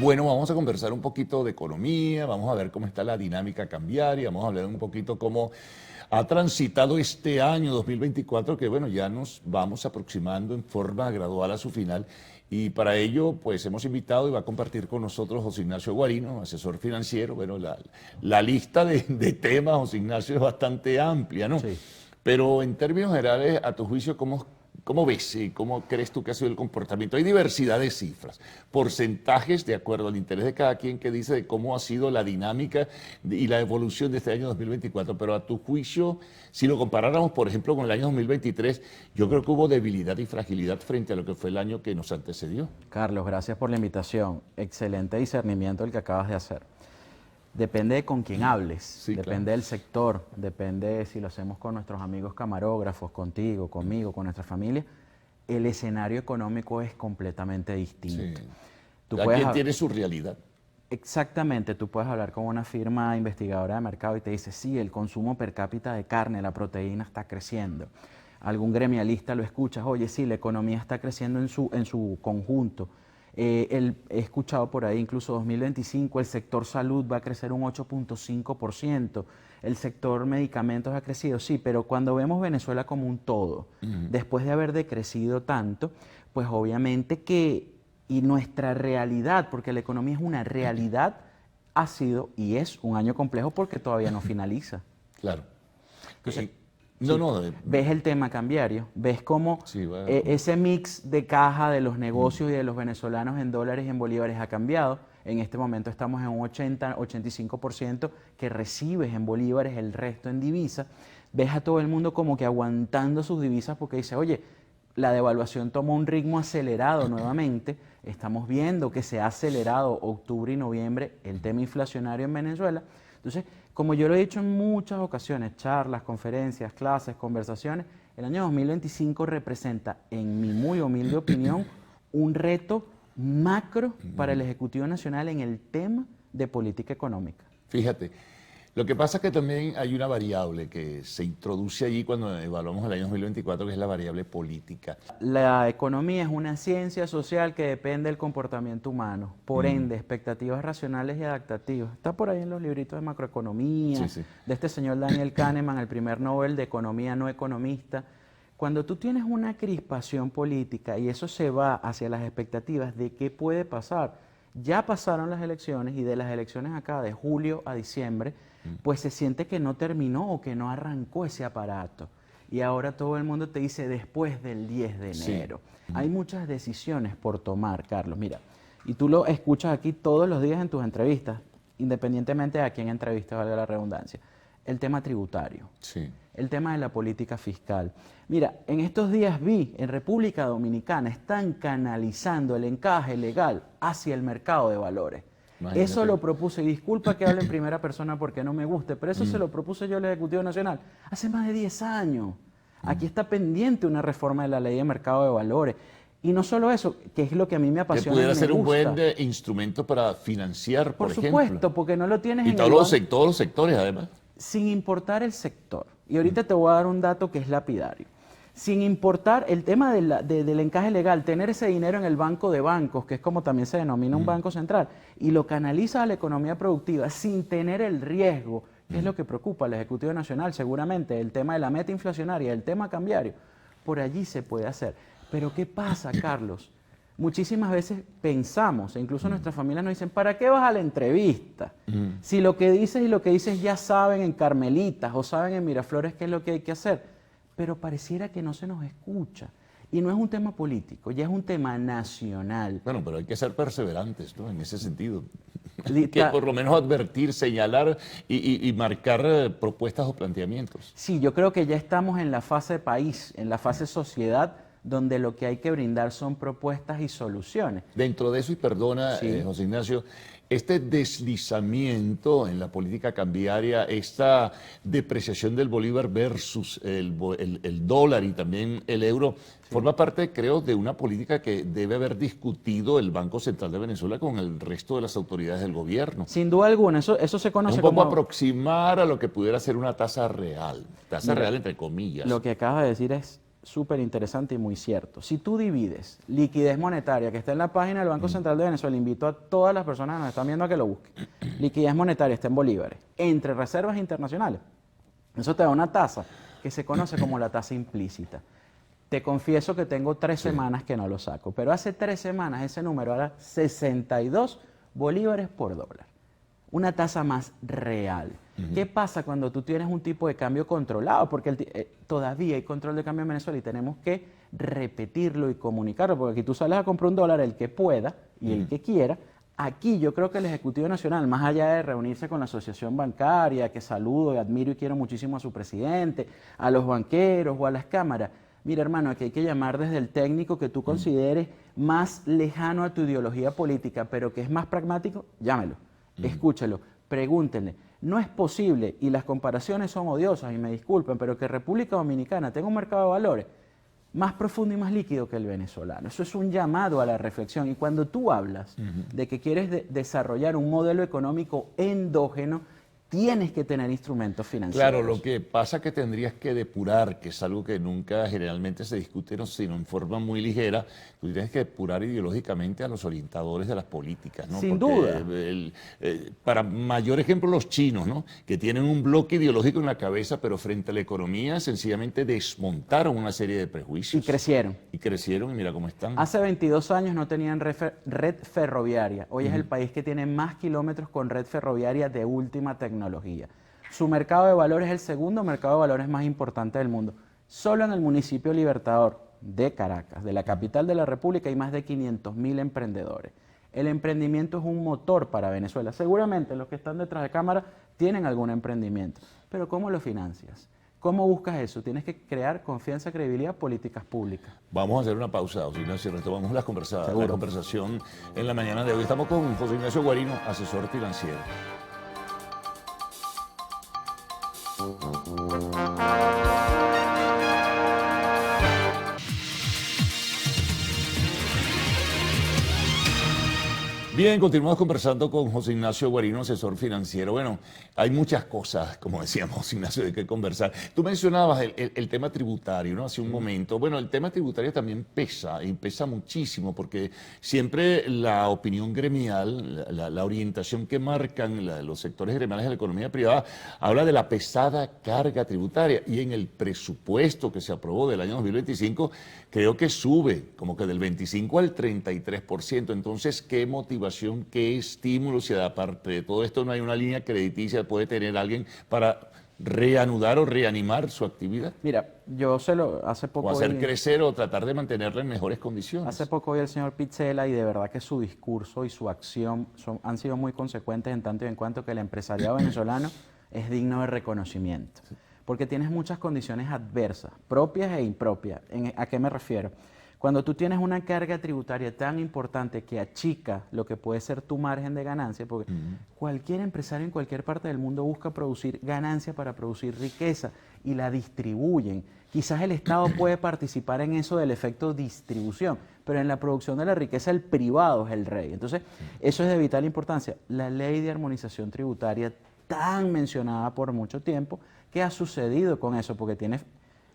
Bueno, vamos a conversar un poquito de economía, vamos a ver cómo está la dinámica cambiaria, vamos a hablar un poquito cómo ha transitado este año 2024, que bueno, ya nos vamos aproximando en forma gradual a su final. Y para ello, pues hemos invitado y va a compartir con nosotros José Ignacio Guarino, asesor financiero. Bueno, la lista de temas, José Ignacio, es bastante amplia, ¿no? Sí. Pero en términos generales, a tu juicio, ¿cómo ves y cómo crees tú que ha sido el comportamiento? Hay diversidad de cifras, porcentajes de acuerdo al interés de cada quien que dice de cómo ha sido la dinámica y la evolución de este año 2024, pero a tu juicio, si lo comparáramos, por ejemplo, con el año 2023, yo creo que hubo debilidad y fragilidad frente a lo que fue el año que nos antecedió. Carlos, gracias por la invitación. Excelente discernimiento el que acabas de hacer. Depende de con quién hables, Sí, depende claro. del sector, depende si lo hacemos con nuestros amigos camarógrafos, contigo, conmigo, con nuestra familia. El escenario económico es completamente distinto. Sí. Tú Cada puedes quien hab- tiene su realidad. Exactamente, tú puedes hablar con una firma investigadora de mercado y te dice, sí, el consumo per cápita de carne, la proteína está creciendo. Algún gremialista lo escuchas, oye, sí, la economía está creciendo en su conjunto. He escuchado por ahí, incluso 2025, el sector salud va a crecer un 8.5%, el sector medicamentos ha crecido, sí, pero cuando vemos Venezuela como un todo, después de haber decrecido tanto, pues obviamente que, y nuestra realidad, porque la economía es una realidad, ha sido y es un año complejo porque todavía no finaliza. Claro. Entonces, No, sí, no, ves el tema cambiario, ves cómo sí, va. ese mix de caja de los negocios y de los venezolanos en dólares y en bolívares ha cambiado. En este momento estamos en un 80-85% que recibes en bolívares, el resto en divisas. Ves a todo el mundo como que aguantando sus divisas porque dice, oye, la devaluación tomó un ritmo acelerado nuevamente. Estamos viendo que se ha acelerado octubre y noviembre el tema inflacionario en Venezuela. Entonces, como yo lo he dicho en muchas ocasiones, charlas, conferencias, clases, conversaciones, el año 2025 representa, en mi muy humilde opinión, un reto macro para el Ejecutivo Nacional en el tema de política económica. Fíjate, lo que pasa es que también hay una variable que se introduce allí cuando evaluamos el año 2024, que es la variable política. La economía es una ciencia social que depende del comportamiento humano. Por ende, expectativas racionales y adaptativas. Está por ahí en los libritos de macroeconomía, Sí, sí. de este señor Daniel Kahneman, el primer Nobel de Economía no economista. Cuando tú tienes una crispación política y eso se va hacia las expectativas de qué puede pasar, ya pasaron las elecciones y de las elecciones acá de julio a diciembre, pues se siente que no terminó o que no arrancó ese aparato. Y ahora todo el mundo te dice después del 10 de Sí. enero. Hay muchas decisiones por tomar, Carlos. Mira, y tú lo escuchas aquí todos los días en tus entrevistas, independientemente de a quién entrevistas, valga la redundancia. El tema tributario, Sí. el tema de la política fiscal. Mira, en estos días vi en República Dominicana están canalizando el encaje legal hacia el mercado de valores. Imagínate. Eso lo propuse, y disculpa que hable en primera persona porque no me guste, pero eso se lo propuse yo al Ejecutivo Nacional hace más de 10 años. Aquí está pendiente una reforma de la ley de mercado de valores. Y no solo eso, que es lo que a mí me Que apasiona pudiera y me ser un gusta. buen instrumento para financiar, por Por ejemplo. supuesto, porque no lo tienes Y en todos el banco. todos los sectores, además. Sin importar el sector. Y ahorita te voy a dar un dato que es lapidario. Sin importar el tema del encaje legal, tener ese dinero en el banco de bancos, que es como también se denomina un banco central, y lo canaliza a la economía productiva sin tener el riesgo, que es lo que preocupa al Ejecutivo Nacional, seguramente, el tema de la meta inflacionaria, el tema cambiario, por allí se puede hacer. Pero ¿qué pasa, Carlos? Muchísimas veces pensamos, e incluso nuestras familias nos dicen, ¿para qué vas a la entrevista? Si lo que dices y lo que dices ya saben en Carmelitas o saben en Miraflores qué es lo que hay que hacer, pero pareciera que no se nos escucha. Y no es un tema político, ya es un tema nacional. Bueno, pero hay que ser perseverantes, ¿no? En ese sentido. Li- Que ta- por lo menos advertir, señalar y marcar propuestas o planteamientos. Sí, yo creo que ya estamos en la fase país, en la fase sociedad, donde lo que hay que brindar son propuestas y soluciones. Dentro de eso, y perdona, Sí. José Ignacio, este deslizamiento en la política cambiaria, esta depreciación del bolívar versus el dólar y también el euro, forma parte, creo, de una política que debe haber discutido el Banco Central de Venezuela con el resto de las autoridades del gobierno. Sin duda alguna, eso se Es conoce un poco como... aproximar a lo que pudiera ser una tasa Mira, real entre comillas. Lo que acabas de decir es súper interesante y muy cierto. Si tú divides liquidez monetaria, que está en la página del Banco Central de Venezuela, invito a todas las personas que nos están viendo a que lo busquen. Liquidez monetaria está en bolívares, entre reservas internacionales. Eso te da una tasa que se conoce como la tasa implícita. Te confieso que tengo 3 semanas que no lo saco, pero hace 3 semanas ese número era 62 bolívares por dólar. Una tasa más real. ¿Qué pasa cuando tú tienes un tipo de cambio controlado? Porque todavía hay control de cambio en Venezuela y tenemos que repetirlo y comunicarlo, porque aquí tú sales a comprar un dólar el que pueda y el que quiera. Aquí yo creo que el Ejecutivo Nacional, más allá de reunirse con la Asociación Bancaria, que saludo y admiro y quiero muchísimo a su presidente, a los banqueros o a las cámaras, mira hermano, aquí hay que llamar desde el técnico que tú consideres más lejano a tu ideología política, pero que es más pragmático, llámelo, escúchelo, pregúntenle. No es posible, y las comparaciones son odiosas, y me disculpen, pero que República Dominicana tenga un mercado de valores más profundo y más líquido que el venezolano. Eso es un llamado a la reflexión. Y cuando tú hablas de que quieres desarrollar un modelo económico endógeno, tienes que tener instrumentos financieros. Claro, lo que pasa es que tendrías que depurar, que es algo que nunca generalmente se discute, sino en forma muy ligera. Tú tienes que depurar ideológicamente a los orientadores de las políticas, ¿no? Sin Porque duda. para mayor ejemplo, los chinos, ¿no? Que tienen un bloque ideológico en la cabeza, pero frente a la economía sencillamente desmontaron una serie de prejuicios. Y crecieron. Y crecieron, y mira cómo están. Hace 22 años no tenían red ferroviaria. Hoy es el país que tiene más kilómetros con red ferroviaria de última tecnología. Su mercado de valores es el segundo mercado de valores más importante del mundo. Solo en el municipio Libertador de Caracas, de la capital de la República, hay más de 500.000 emprendedores. El emprendimiento es un motor para Venezuela. Seguramente los que están detrás de cámara tienen algún emprendimiento, pero ¿cómo lo financias? ¿Cómo buscas eso? Tienes que crear confianza, credibilidad, políticas públicas. Vamos a hacer una pausa, José Ignacio, retomamos la Seguro. conversación en la mañana de hoy. Estamos con José Ignacio Guarino, asesor financiero. Bien, continuamos conversando con José Ignacio Guarino, asesor financiero. Bueno, hay muchas cosas, como decíamos, José Ignacio, de qué conversar. Tú mencionabas el tema tributario, ¿no? Hace un momento. Bueno, el tema tributario también pesa, y pesa muchísimo, porque siempre la opinión gremial, la orientación que marcan los sectores gremiales de la economía privada, habla de la pesada carga tributaria. Y en el presupuesto que se aprobó del año 2025, creo que sube como que del 25 al 33%. Entonces, ¿qué motivación, qué estímulo, si aparte de todo esto no hay una línea crediticia, puede tener alguien para reanudar o reanimar su actividad? Mira, hace poco O hacer vi- crecer o tratar de mantenerla en mejores condiciones. Hace poco vi al señor Pizzella y de verdad que su discurso y su acción han sido muy consecuentes en tanto y en cuanto que el empresariado venezolano es digno de reconocimiento. Porque tienes muchas condiciones adversas, propias e impropias. ¿A qué me refiero? Cuando tú tienes una carga tributaria tan importante que achica lo que puede ser tu margen de ganancia, porque cualquier empresario en cualquier parte del mundo busca producir ganancia para producir riqueza y la distribuyen. Quizás el Estado puede participar en eso del efecto distribución, pero en la producción de la riqueza el privado es el rey. Entonces, eso es de vital importancia. La ley de armonización tributaria tan mencionada por mucho tiempo, ¿qué ha sucedido con eso? Porque tienes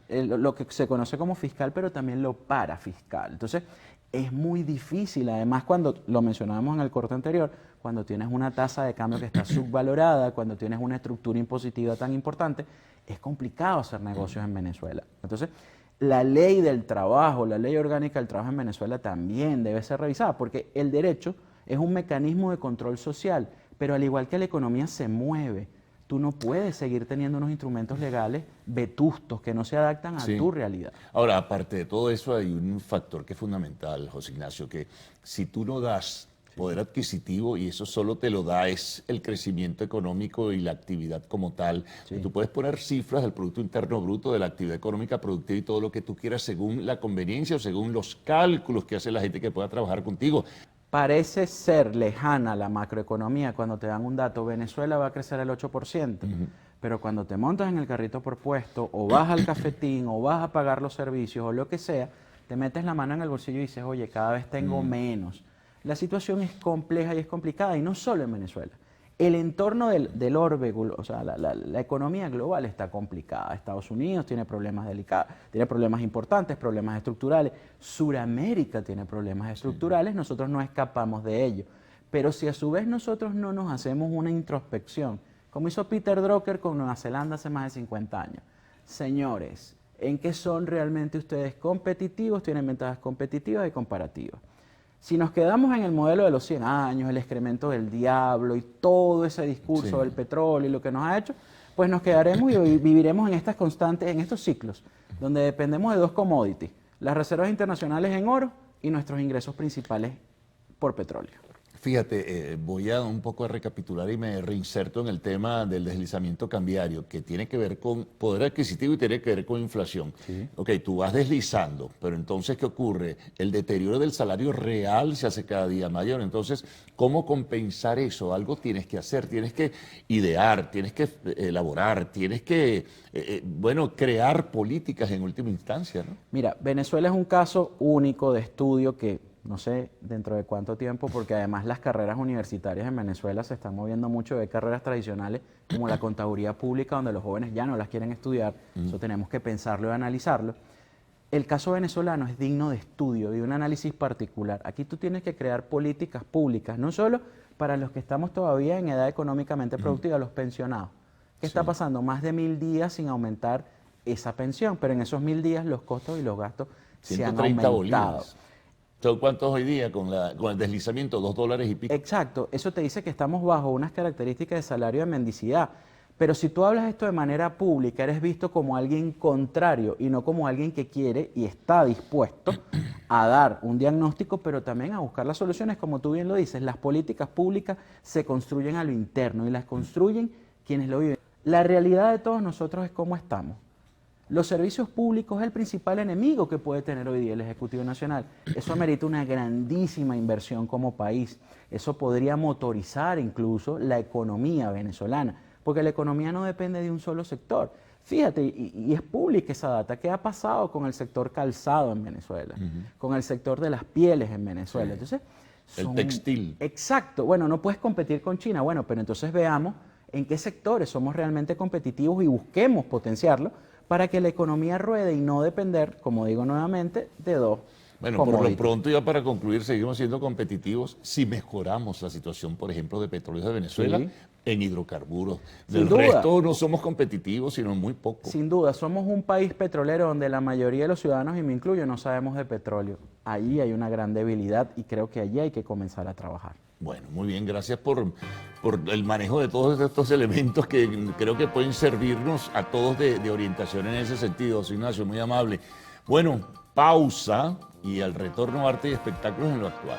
lo que se conoce como fiscal, pero también lo parafiscal. Entonces, es muy difícil, además cuando lo mencionábamos en el corte anterior, cuando tienes una tasa de cambio que está subvalorada, cuando tienes una estructura impositiva tan importante, es complicado hacer negocios en Venezuela. Entonces, la ley del trabajo, la ley orgánica del trabajo en Venezuela también debe ser revisada, porque el derecho es un mecanismo de control social, pero al igual que la economía se mueve, tú no puedes seguir teniendo unos instrumentos legales vetustos que no se adaptan a tu realidad. Ahora, aparte de todo eso, hay un factor que es fundamental, José Ignacio, que si tú no das poder adquisitivo, y eso solo te lo da es el crecimiento económico y la actividad como tal. Tú puedes poner cifras del Producto Interno Bruto, de la actividad económica productiva y todo lo que tú quieras según la conveniencia o según los cálculos que hace la gente que pueda trabajar contigo. Parece ser lejana la macroeconomía cuando te dan un dato, Venezuela va a crecer el 8%, pero cuando te montas en el carrito por puesto, o vas al cafetín, o vas a pagar los servicios, o lo que sea, te metes la mano en el bolsillo y dices, oye, cada vez tengo menos. La situación es compleja y es complicada, y no solo en Venezuela. El entorno del orbe, o sea, la economía global está complicada. Estados Unidos tiene problemas delicados, tiene problemas importantes, problemas estructurales. Suramérica tiene problemas estructurales, nosotros no escapamos de ello. Pero si a su vez nosotros no nos hacemos una introspección, como hizo Peter Drucker con Nueva Zelanda hace más de 50 años, señores, ¿en qué son realmente ustedes competitivos? Tienen ventajas competitivas y comparativas. Si nos quedamos en el modelo de los 100 años, el excremento del diablo y todo ese discurso del petróleo y lo que nos ha hecho, pues nos quedaremos y viviremos en estas constantes, en estos ciclos, donde dependemos de dos commodities, las reservas internacionales en oro y nuestros ingresos principales por petróleo. Fíjate, voy a un poco a recapitular y me reinserto en el tema del deslizamiento cambiario, que tiene que ver con poder adquisitivo y tiene que ver con inflación. Sí. Ok, tú vas deslizando, pero entonces, ¿qué ocurre? El deterioro del salario real se hace cada día mayor. Entonces, ¿cómo compensar eso? Algo tienes que hacer, tienes que idear, tienes que elaborar, tienes que, bueno, crear políticas en última instancia, ¿no? Mira, Venezuela es un caso único de estudio que no sé dentro de cuánto tiempo, porque además las carreras universitarias en Venezuela se están moviendo mucho de carreras tradicionales como la contaduría pública, donde los jóvenes ya no las quieren estudiar, eso tenemos que pensarlo y analizarlo. El caso venezolano es digno de estudio, de un análisis particular. Aquí tú tienes que crear políticas públicas, no solo para los que estamos todavía en edad económicamente productiva, los pensionados. ¿Qué está pasando? Más de 1000 días sin aumentar esa pensión, pero en esos 1000 días los costos y los gastos se han 130 aumentado. bolívares. ¿Son cuántos hoy día con el deslizamiento? $2 y pico. Exacto, eso te dice que estamos bajo unas características de salario de mendicidad. Pero si tú hablas esto de manera pública, eres visto como alguien contrario y no como alguien que quiere y está dispuesto a dar un diagnóstico, pero también a buscar las soluciones, como tú bien lo dices. Las políticas públicas se construyen a lo interno y las construyen quienes lo viven. La realidad de todos nosotros es cómo estamos. Los servicios públicos es el principal enemigo que puede tener hoy día el Ejecutivo Nacional. Eso amerita una grandísima inversión como país. Eso podría motorizar incluso la economía venezolana, porque la economía no depende de un solo sector. Fíjate, y es pública esa data, ¿qué ha pasado con el sector calzado en Venezuela? Con el sector de las pieles en Venezuela. Entonces, el textil. Exacto. Bueno, no puedes competir con China. Bueno, pero entonces veamos en qué sectores somos realmente competitivos y busquemos potenciarlo para que la economía ruede y no depender, como digo nuevamente, de dos. Bueno, por lo pronto, ya para concluir, seguimos siendo competitivos si mejoramos la situación, por ejemplo, de Petróleos de Venezuela en hidrocarburos. Del resto no somos competitivos, sino muy poco. Sin duda, somos un país petrolero donde la mayoría de los ciudadanos, y me incluyo, no sabemos de petróleo. Ahí hay una gran debilidad y creo que allí hay que comenzar a trabajar. Bueno, muy bien, gracias por el manejo de todos estos elementos que creo que pueden servirnos a todos de orientación en ese sentido. José Ignacio, muy amable. Bueno, pausa y al retorno Arte y Espectáculos en lo actual.